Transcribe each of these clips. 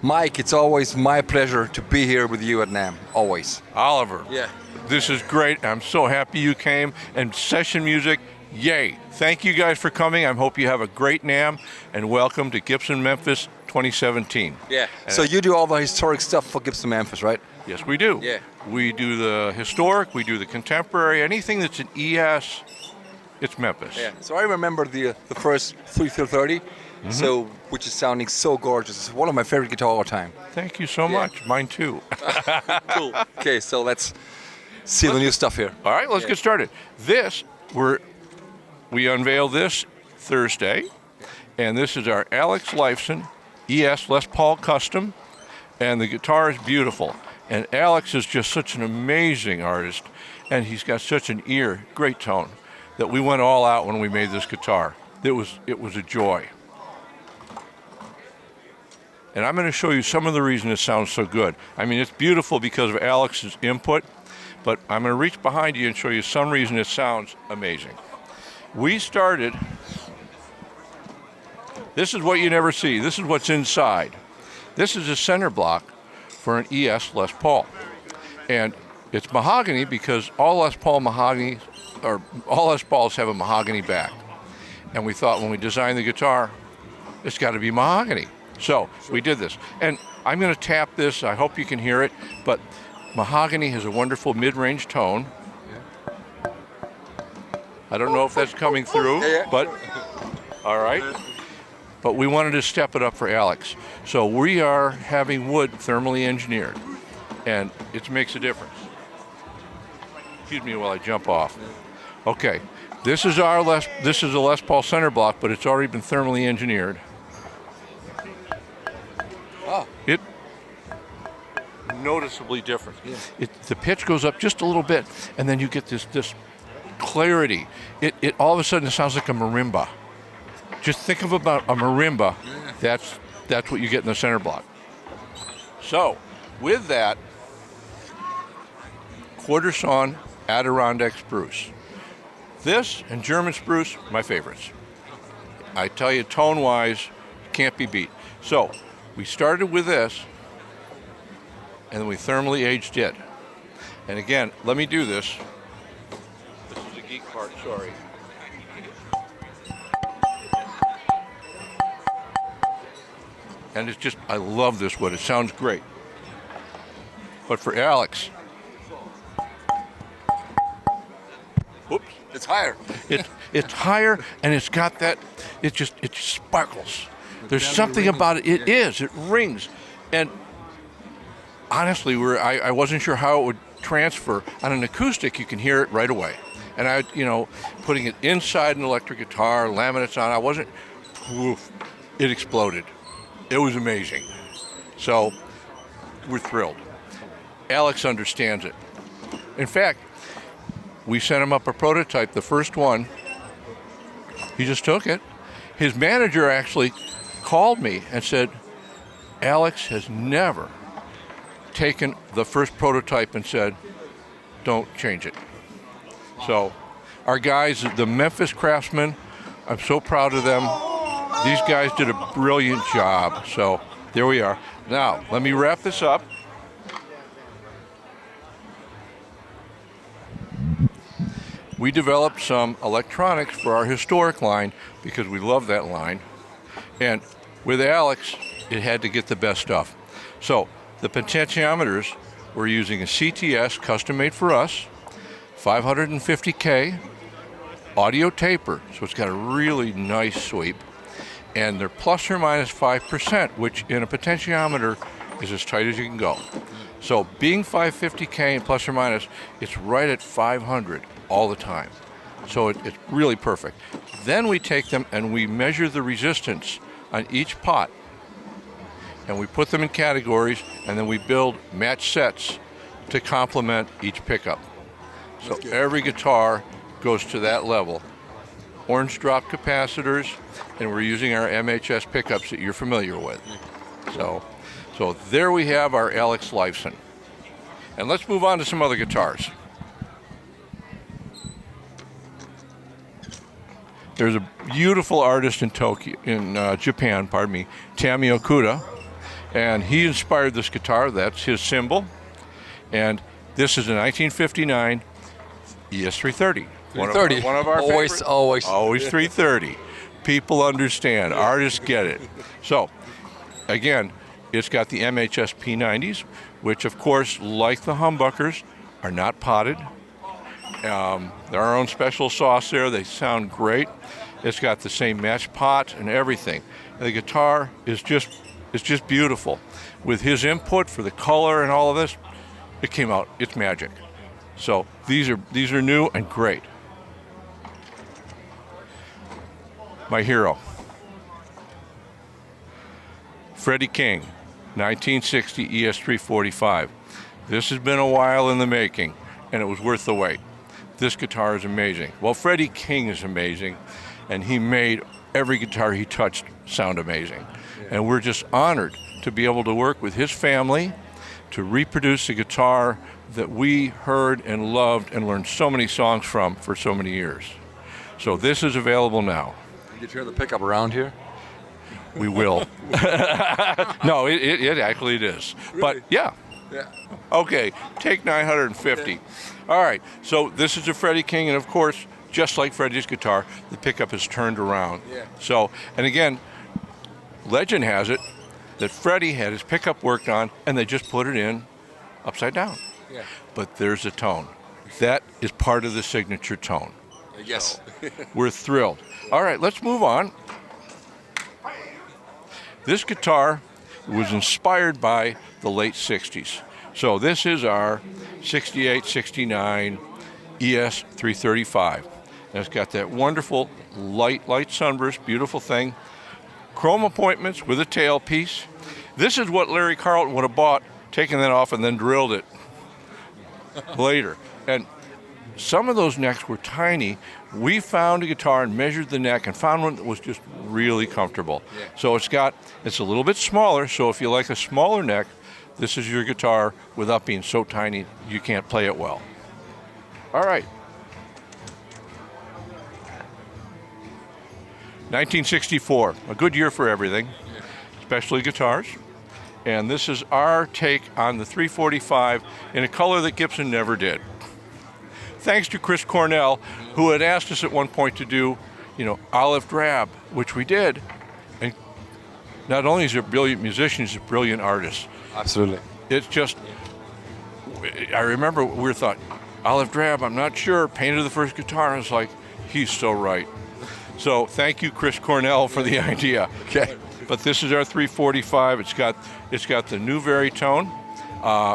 Mike, it's always my pleasure to be here with you at NAMM. Always. Oliver, Yeah. this is great. I'm so happy you came. And session music, yay. Thank you guys for coming. I hope you have a great NAMM, and welcome to Gibson Memphis 2017. Yeah. So you do all the historic stuff for Gibson Memphis, right? Yes, we do. Yeah. We do the historic, we do the contemporary, anything that's an ES, it's Memphis. Yeah. So I remember the first 330, so which is sounding so gorgeous. It's one of my favorite guitars all the time. Thank you so much. Mine too. Cool. Okay, so let's see the new stuff here. All right, let's get started. We unveiled this Thursday, and this is our Alex Lifeson ES Les Paul Custom, and the guitar is beautiful. And Alex is just such an amazing artist, and he's got such an ear, great tone, that we went all out when we made this guitar. It was a joy. And I'm going to show you some of the reason it sounds so good. I mean, it's beautiful because of Alex's input, but I'm going to reach behind you and show you some reason it sounds amazing. We started, this is what you never see. This is what's inside. This is a center block for an ES Les Paul. And it's mahogany because all Les Pauls have a mahogany back. And we thought when we designed the guitar, it's got to be mahogany. So we did this. And I'm going to tap this. I hope you can hear it. But mahogany has a wonderful mid-range tone. I don't know if that's coming through, but all right. But we wanted to step it up for Alex. So we are having wood thermally engineered, and it makes a difference. Excuse me while I jump off. Okay, this is a Les Paul center block, but it's already been thermally engineered. Oh. It noticeably different. The pitch goes up just a little bit, and then you get this clarity. It all of a sudden sounds like a marimba. Just think of about a marimba. That's what you get in the center block. So, with that, quarter sawn Adirondack spruce. This and German spruce, my favorites. I tell you, tone-wise, can't be beat. So, we started with this, and then we thermally aged it. And again, let me do this. This is the geek part, sorry. And it's just, I love this wood. It sounds great. But for Alex, whoops. It's higher. It's higher, and it's got that, it sparkles. There's something about it. It rings. And honestly, I wasn't sure how it would transfer. On an acoustic, you can hear it right away. And putting it inside an electric guitar, laminates on, it exploded. It was amazing. So we're thrilled. Alex understands it. In fact, we sent him up a prototype, the first one. He just took it. His manager actually called me and said, Alex has never taken the first prototype and said, don't change it. So our guys, the Memphis craftsmen, I'm so proud of them. These guys did a brilliant job. So there we are. Now, let me wrap this up. We developed some electronics for our historic line because we love that line. And with Alex, it had to get the best stuff. So the potentiometers, we're using a CTS custom made for us, 550K audio taper. So it's got a really nice sweep. And they're plus or minus 5%, which in a potentiometer is as tight as you can go. So being 550K and plus or minus, it's right at 500 all the time. So it's really perfect. Then we take them and we measure the resistance on each pot. And we put them in categories, and then we build match sets to complement each pickup. So every guitar goes to that level. Orange drop capacitors, and we're using our MHS pickups that you're familiar with. So there we have our Alex Lifeson. And let's move on to some other guitars. There's a beautiful artist in Japan, Tamio Okuda, And he inspired this guitar. That's his symbol. And this is a 1959 ES-330. 330. One of our always, favorites. always. Always 330. People understand. Artists get it. So, again, it's got the MHS P90s, which, of course, like the humbuckers, are not potted. They're our own special sauce there. They sound great. It's got the same match pot and everything. And the guitar is just beautiful. With his input for the color and all of this, it came out. It's magic. So these are new and great. My hero, Freddie King, 1960 ES-345. This has been a while in the making, and it was worth the wait. This guitar is amazing. Well, Freddie King is amazing, and he made every guitar he touched sound amazing. And we're just honored to be able to work with his family to reproduce a guitar that we heard and loved and learned so many songs from for so many years. So this is available now. Did you hear the pickup around here? We will. No, it actually it is. Really? But yeah. Yeah. Okay, take 950. All right, so this is a Freddie King, and of course, just like Freddie's guitar, the pickup is turned around. Yeah. So, and again, legend has it that Freddie had his pickup worked on, and they just put it in upside down. Yeah. But there's a tone. That is part of the signature tone. Yes. We're thrilled. All right, let's move on. This guitar was inspired by the late 60s. So this is our 68, 69 ES-335. And it's got that wonderful light Sunburst, beautiful thing. Chrome appointments with a tailpiece. This is what Larry Carlton would have bought, taken that off and then drilled it later. And some of those necks were tiny. We found a guitar and measured the neck and found one that was just really comfortable. Yeah. So it's a little bit smaller, so if you like a smaller neck, this is your guitar without being so tiny you can't play it well. All right. 1964, a good year for everything, especially guitars. And this is our take on the 345 in a color that Gibson never did. Thanks to Chris Cornell, who had asked us at one point to do, olive drab, which we did. And not only is he a brilliant musician, he's a brilliant artist. Absolutely. It's just, I remember we thought, olive drab, I'm not sure, painted the first guitar, and it's like, he's so right. So thank you, Chris Cornell, for the idea. Okay. But this is our 345. It's got the new Veritone.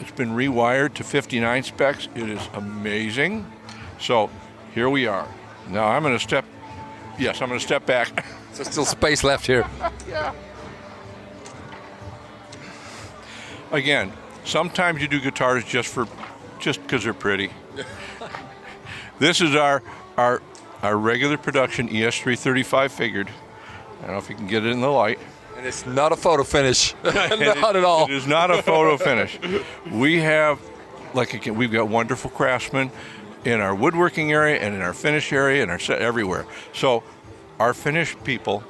It's been rewired to 59 specs. It is amazing. So here we are. Now I'm going to step back. There's still space left here. Yeah. Again, sometimes you do guitars just because they're pretty. This is our regular production ES-335 figured. I don't know if you can get it in the light. And it's not a photo finish. Not at all. It is not a photo finish. We have, we've got wonderful craftsmen in our woodworking area and in our finish area and our set everywhere. So our finish people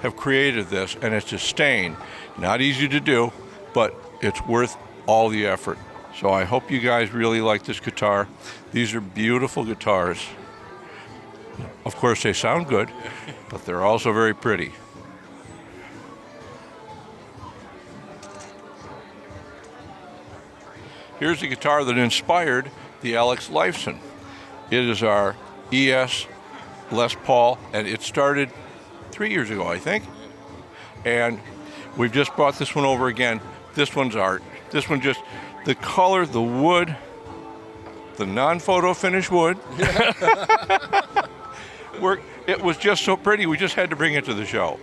have created this, and it's a stain. Not easy to do, but it's worth all the effort. So I hope you guys really like this guitar. These are beautiful guitars. Of course, they sound good, but they're also very pretty. Here's the guitar that inspired the Alex Lifeson. It is our ES Les Paul, and it started 3 years ago, I think. And we've just brought this one over again. This one's art. This one just, the color, the wood, the non-photo finish wood. It was just so pretty, we just had to bring it to the show.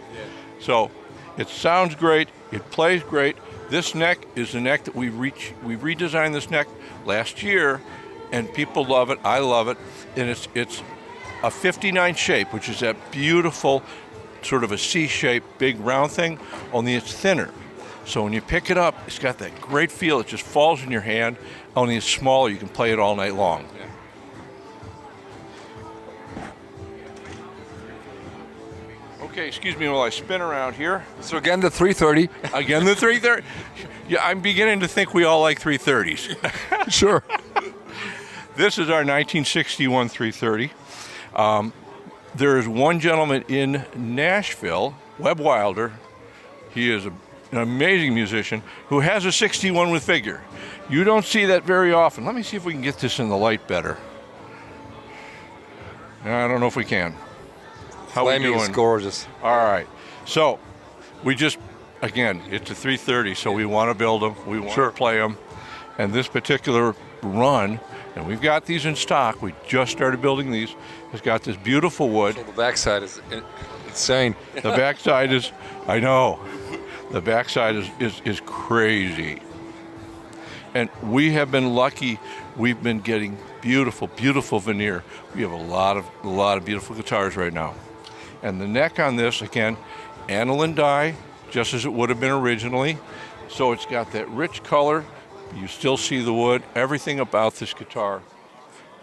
So it sounds great, it plays great. This neck is the neck that we redesigned this neck last year, and people love it, I love it. And it's a 59 shape, which is that beautiful sort of a C-shape, big round thing, only it's thinner. So when you pick it up, it's got that great feel, it just falls in your hand, only it's smaller, you can play it all night long. Okay, excuse me while I spin around here. So again, the 330. Again, the 330. Yeah, I'm beginning to think we all like 330s. Sure. This is our 1961 330. There is one gentleman in Nashville, Webb Wilder. He is an amazing musician who has a 61 with figure. You don't see that very often. Let me see if we can get this in the light better. I don't know if we can. How we Flaming doing? is gorgeous. All right. So we just, again, it's a 330, so we want to build them. We want to play them. And this particular run, and we've got these in stock. We just started building these. It's got this beautiful wood. So the backside is insane. The backside is, I know, the backside is crazy. And we have been lucky. We've been getting beautiful, beautiful veneer. We have a lot of beautiful guitars right now. And the neck on this, again, aniline dye, just as it would have been originally. So it's got that rich color. You still see the wood. Everything about this guitar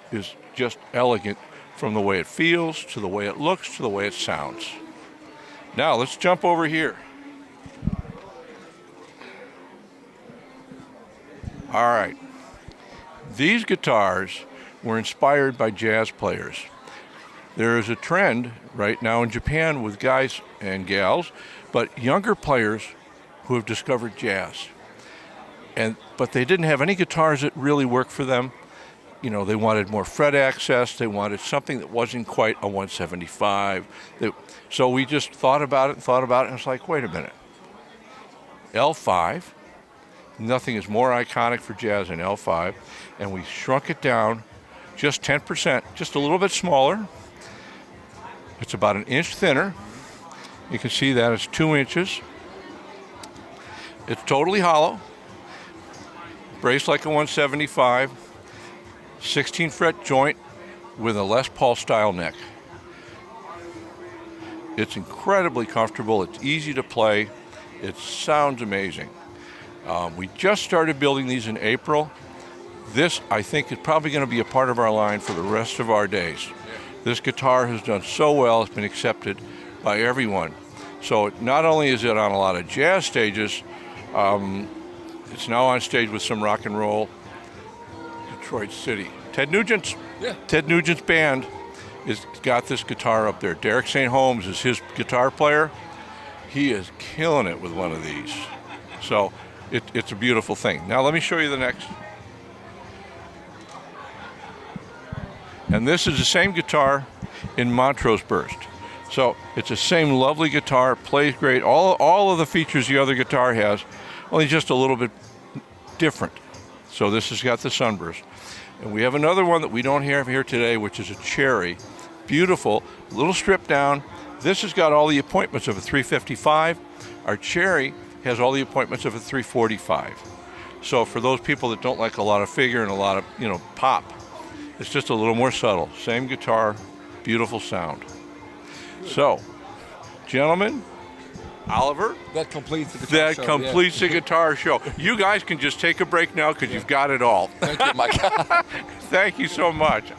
is just elegant, from the way it feels, to the way it looks, to the way it sounds. Now let's jump over here. All right. These guitars were inspired by jazz players. There is a trend right now in Japan with guys and gals, but younger players who have discovered jazz. But they didn't have any guitars that really worked for them. You know, they wanted more fret access. They wanted something that wasn't quite a 175. So we just thought about it, and it's like, wait a minute. L5, nothing is more iconic for jazz than L5, and we shrunk it down just 10%, just a little bit smaller. It's about an inch thinner. You can see that it's 2 inches. It's totally hollow, braced like a 175, 16 fret joint with a Les Paul style neck. It's incredibly comfortable. It's easy to play. It sounds amazing. We just started building these in April. This, I think, is probably going to be a part of our line for the rest of our days. This guitar has done so well, it's been accepted by everyone. So not only is it on a lot of jazz stages, it's now on stage with some rock and roll. Detroit City. Ted Nugent's band has got this guitar up there. Derek St. Holmes is his guitar player. He is killing it with one of these. So it's a beautiful thing. Now let me show you the next. And this is the same guitar in Montrose Burst. So it's the same lovely guitar, plays great, all of the features the other guitar has, only just a little bit different. So this has got the Sunburst. And we have another one that we don't have here today, which is a Cherry. Beautiful, a little stripped down. This has got all the appointments of a 355. Our Cherry has all the appointments of a 345. So for those people that don't like a lot of figure and a lot of, pop, it's just a little more subtle. Same guitar, beautiful sound. So, gentlemen, Oliver, that completes the guitar show. That completes the guitar show. You guys can just take a break now because you've got it all. Thank you, Mike. Thank you so much.